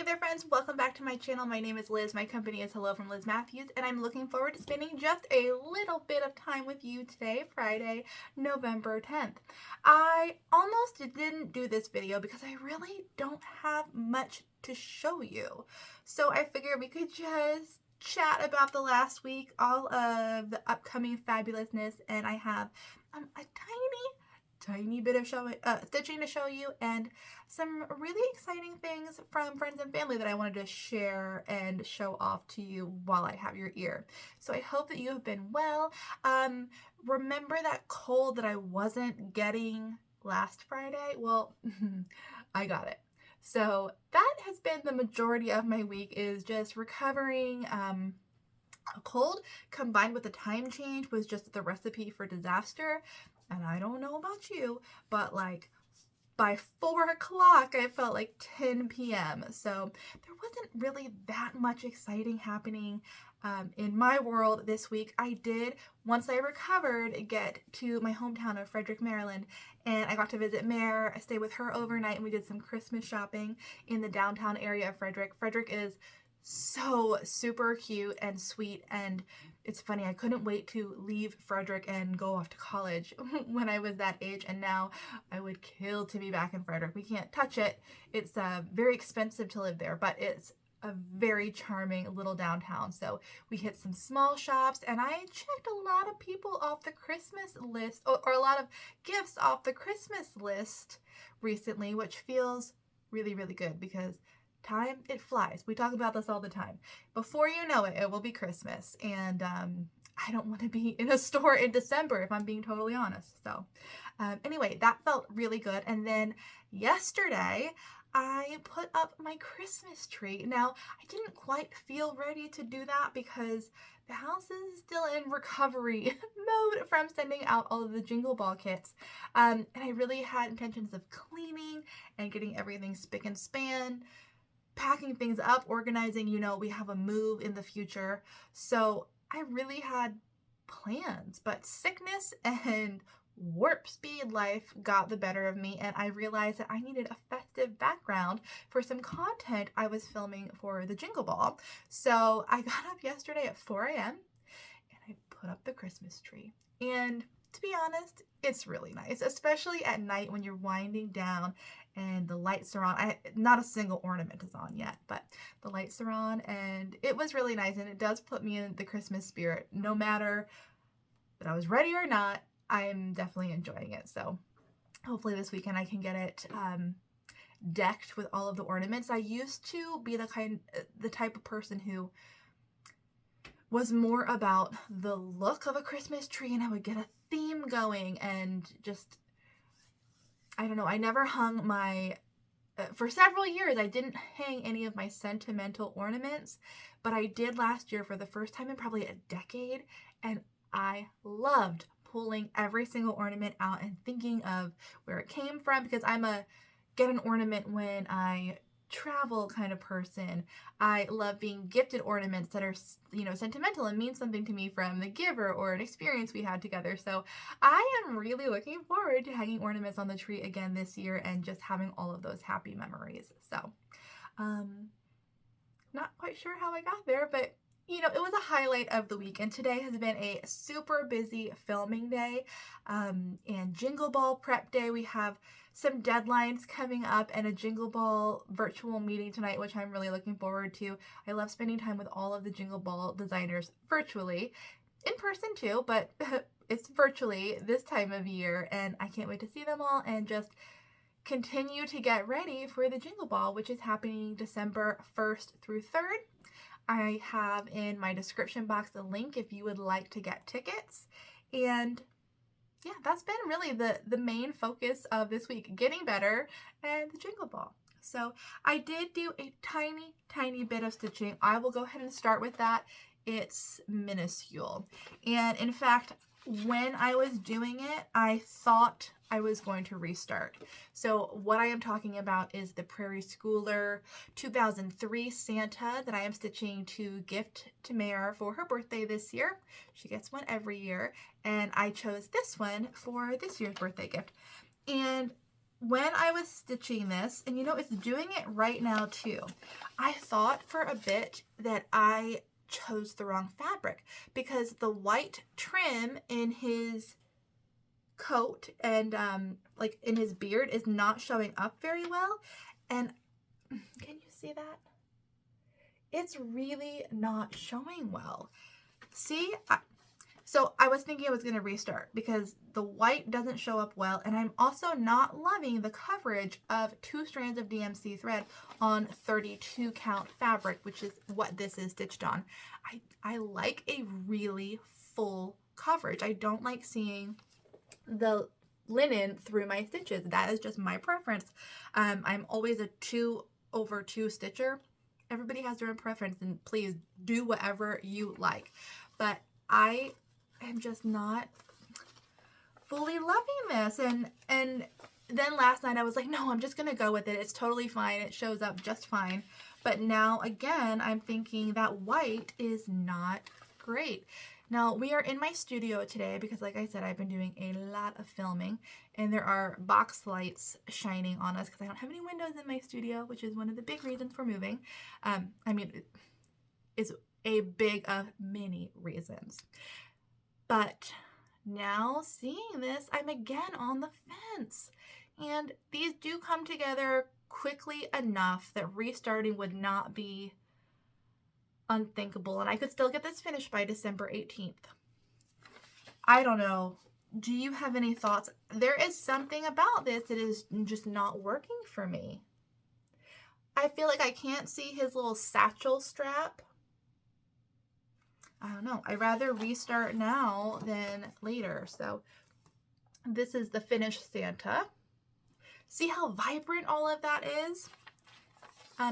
there friends, welcome back to my channel. My name is Liz, my company is Hello From Liz Mathews, and I'm looking forward to spending just a little bit of time with you today, Friday, November 10th. I almost didn't do this video because I really don't have much to show you. So I figured we could just chat about the last week, all of the upcoming fabulousness, and I have a tiny bit of stitching to show you and some really exciting things from friends and family that I wanted to share and show off to you while I have your ear. So I hope that you have been well. Remember that cold that I wasn't getting last Friday? Well, I got it. So that has been the majority of my week, is just recovering. A cold combined with a time change was just the recipe for disaster. And I don't know about you, but like by 4 o'clock, I felt like 10 p.m. So there wasn't really that much exciting happening in my world this week. I did, once I recovered, get to my hometown of Frederick, Maryland, and I got to visit Mare. I stayed with her overnight and we did some Christmas shopping in the downtown area of Frederick. Frederick is so super cute and sweet, and it's funny, I couldn't wait to leave Frederick and go off to college when I was that age, and now I would kill to be back in Frederick. We can't touch it. It's very expensive to live there, but it's a very charming little downtown. So we hit some small shops, and I checked a lot of people off the Christmas list, or a lot of gifts off the Christmas list recently, which feels really, really good because time, it flies. We talk about this all the time. Before you know it, it will be Christmas, and I don't want to be in a store in December, if I'm being totally honest. So anyway, that felt really good. And then yesterday I put up my Christmas tree. Now, I didn't quite feel ready to do that because the house is still in recovery mode from sending out all of the Jingle Ball kits. And I really had intentions of cleaning and getting everything spick and span, packing things up, organizing. You know, we have a move in the future. So I really had plans, but sickness and warp speed life got the better of me, and I realized that I needed a festive background for some content I was filming for the Jingle Ball. So I got up yesterday at 4 a.m. and I put up the Christmas tree. And to be honest, it's really nice, especially at night when you're winding down and the lights are on. Not a single ornament is on yet, but the lights are on, and it was really nice, and it does put me in the Christmas spirit. No matter that I was ready or not, I'm definitely enjoying it. So hopefully this weekend I can get it decked with all of the ornaments. I used to be the type of person who was more about the look of a Christmas tree, and I would get a theme going and just, I don't know, I never hung my, for several years I didn't hang any of my sentimental ornaments, but I did last year for the first time in probably a decade, and I loved pulling every single ornament out and thinking of where it came from, because I'm a get an ornament when I travel kind of person. I love being gifted ornaments that are, you know, sentimental and mean something to me from the giver or an experience we had together. So I am really looking forward to hanging ornaments on the tree again this year and just having all of those happy memories. So not quite sure how I got there, but you know, it was a highlight of the week, and today has been a super busy filming day and Jingle Ball prep day. We have some deadlines coming up and a Jingle Ball virtual meeting tonight, which I'm really looking forward to. I love spending time with all of the Jingle Ball designers virtually, in person too, but it's virtually this time of year, and I can't wait to see them all and just continue to get ready for the Jingle Ball, which is happening December 1st through 3rd. I have in my description box a link if you would like to get tickets. And yeah, that's been really the main focus of this week, getting better and the Jingle Ball. So I did do a tiny bit of stitching. I will go ahead and start with that. It's minuscule. And in fact, when I was doing it, I thought I was going to restart. So what I am talking about is the Prairie Schooler 2003 Santa that I am stitching to gift to Mare for her birthday this year. She gets one every year, and I chose this one for this year's birthday gift. And when I was stitching this, and it's doing it right now too, I thought for a bit that I chose the wrong fabric because the white trim in his coat and like in his beard is not showing up very well. And can you see that? It's really not showing well. See, so I was thinking I was going to restart because the white doesn't show up well, and I'm also not loving the coverage of 2 strands of DMC thread on 32 count fabric, which is what this is stitched on. I like a really full coverage. I don't like seeing the linen through my stitches. That is just my preference. I'm always a 2/2 stitcher. Everybody has their own preference, and please do whatever you like. But I am just not fully loving this. And then last night I was like, no, I'm just going to go with it. It's totally fine. It shows up just fine. But now again, I'm thinking that white is not great. Now, we are in my studio today because, like I said, I've been doing a lot of filming, and there are box lights shining on us because I don't have any windows in my studio, which is one of the big reasons for moving. I mean, it's a big of many reasons. But now seeing this, I'm again on the fence. And these do come together quickly enough that restarting would not be unthinkable, and I could still get this finished by December 18th. I don't know. Do you have any thoughts? There is something about this that is just not working for me. I feel like I can't see his little satchel strap. I don't know. I'd rather restart now than later. So this is the finished Santa. See how vibrant all of that is?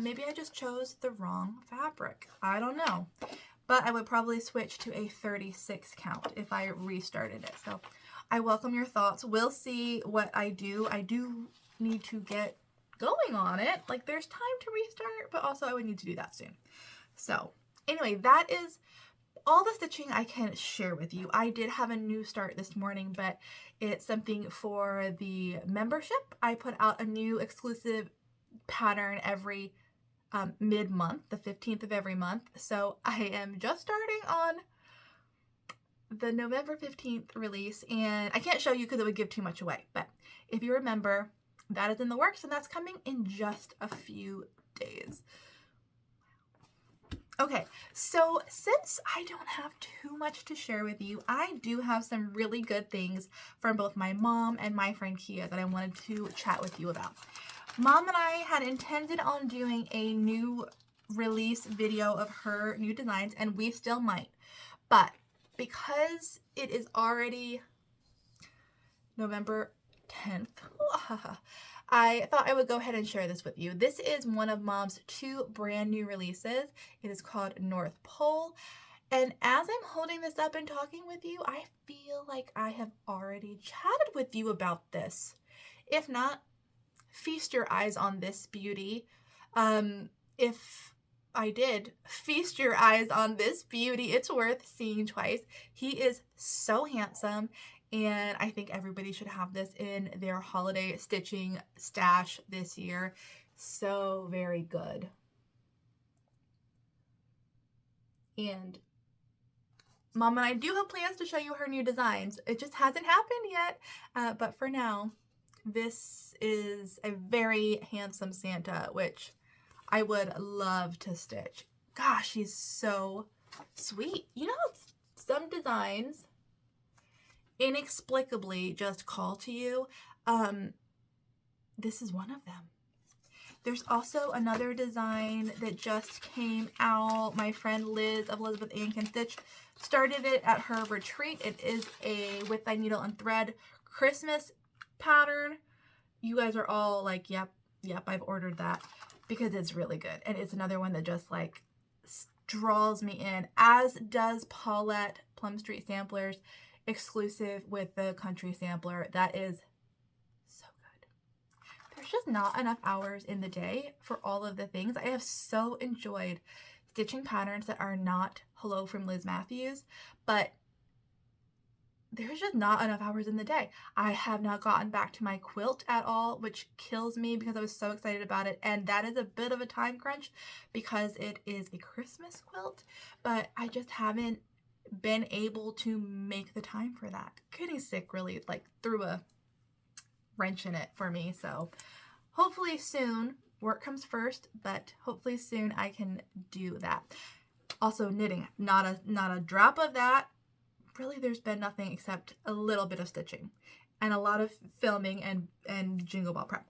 Maybe I just chose the wrong fabric. I don't know. But I would probably switch to a 36 count if I restarted it. So I welcome your thoughts. We'll see what I do. I do need to get going on it. Like, there's time to restart, but also I would need to do that soon. So anyway, that is all the stitching I can share with you. I did have a new start this morning, but it's something for the membership. I put out a new exclusive pattern every mid-month, the 15th of every month. So I am just starting on the November 15th release, and I can't show you because it would give too much away. But if you remember, that is in the works, and that's coming in just a few days. Okay, so since I don't have too much to share with you, I do have some really good things from both my mom and my friend Kia that I wanted to chat with you about. Mom and I had intended on doing a new release video of her new designs, and we still might. But because it is already November 10th, I thought I would go ahead and share this with you. This is one of Mom's 2 brand new releases. It is called North Pole. And as I'm holding this up and talking with you, I feel like I have already chatted with you about this. If not, feast your eyes on this beauty. If I did, feast your eyes on this beauty. It's worth seeing twice. He is so handsome, and I think everybody should have this in their holiday stitching stash this year. So very good. And Mom and I do have plans to show you her new designs. It just hasn't happened yet, but for now, this is a very handsome Santa, which I would love to stitch. Gosh, he's so sweet. You know, some designs inexplicably just call to you. This is one of them. There's also another design that just came out. My friend Liz of Elizabeth Ann Can Stitch started it at her retreat. It is a With Thy Needle and Thread Christmas pattern. You guys are all like, yep, I've ordered that because it's really good. And it's another one that just like draws me in, as does Paulette Plum Street Samplers exclusive with the Country Sampler. That is so good. There's just not enough hours in the day for all of the things. I have so enjoyed stitching patterns that are not Hello from Liz Mathews, but there's just not enough hours in the day. I have not gotten back to my quilt at all, which kills me because I was so excited about it. And that is a bit of a time crunch because it is a Christmas quilt, but I just haven't been able to make the time for that. Getting sick really like threw a wrench in it for me. So hopefully soon, work comes first, but hopefully soon I can do that. Also knitting, not a drop of that. Really, there's been nothing except a little bit of stitching and a lot of filming and Jingle Ball prep.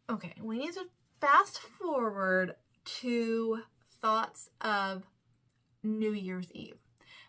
Okay, we need to fast forward to thoughts of New Year's Eve.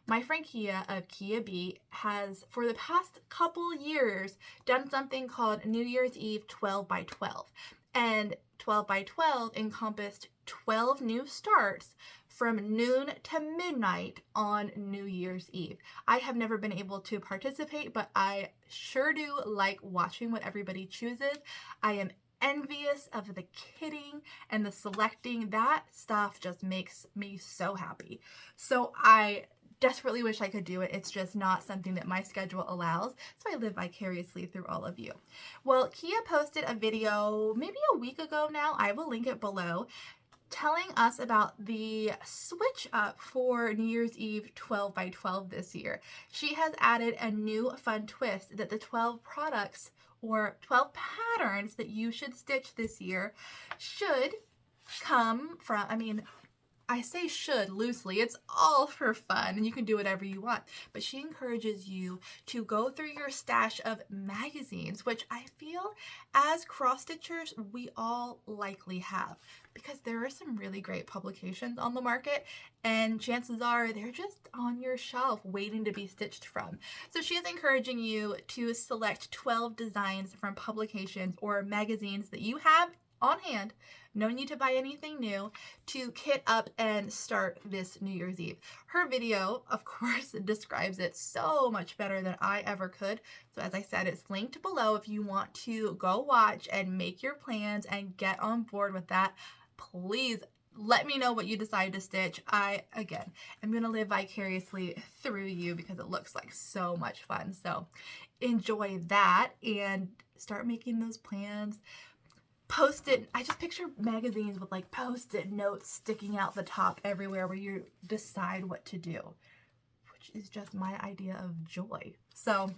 My friend Kia of Kia B has, for the past couple years, done something called New Year's Eve 12 by 12. And 12 by 12 encompassed 12 new starts from noon to midnight on New Year's Eve. I have never been able to participate, but I sure do like watching what everybody chooses. I am envious of the kitting and the selecting. That stuff just makes me so happy. So I desperately wish I could do it. It's just not something that my schedule allows. So I live vicariously through all of you. Well, Kia posted a video maybe a week ago now. I will link it below, telling us about the switch up for New Year's Eve 12 by 12 this year. She has added a new fun twist that the 12 products or 12 patterns that you should stitch this year should come from, I say should loosely, it's all for fun and you can do whatever you want, but she encourages you to go through your stash of magazines, which I feel as cross stitchers we all likely have, because there are some really great publications on the market and chances are they're just on your shelf waiting to be stitched from. So she is encouraging you to select 12 designs from publications or magazines that you have on hand, no need to buy anything new, to kit up and start this New Year's Eve. Her video, of course, describes it so much better than I ever could. So as I said, it's linked below if you want to go watch and make your plans and get on board with that. Please let me know what you decide to stitch. I, again, am going to live vicariously through you because it looks like so much fun. So enjoy that and start making those plans. Post-it, I just picture magazines with like post-it notes sticking out the top everywhere where you decide what to do, which is just my idea of joy. So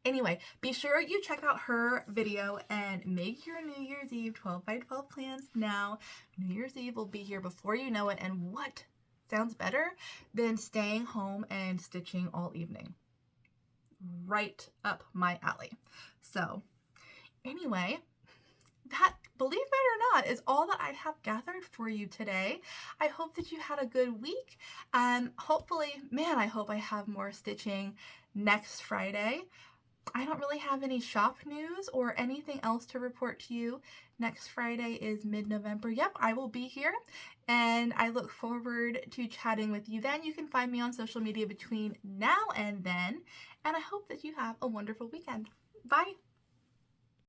anyway, be sure you check out her video and make your New Year's Eve 12 by 12 plans now. New Year's Eve will be here before you know it, and what sounds better than staying home and stitching all evening? Right up my alley. So anyway, that, believe it or not, is all that I have gathered for you today. I hope that you had a good week. Hopefully, man, I hope I have more stitching next Friday. I don't really have any shop news or anything else to report to you. Next Friday is mid-November. Yep, I will be here, and I look forward to chatting with you then. You can find me on social media between now and then, and I hope that you have a wonderful weekend. Bye.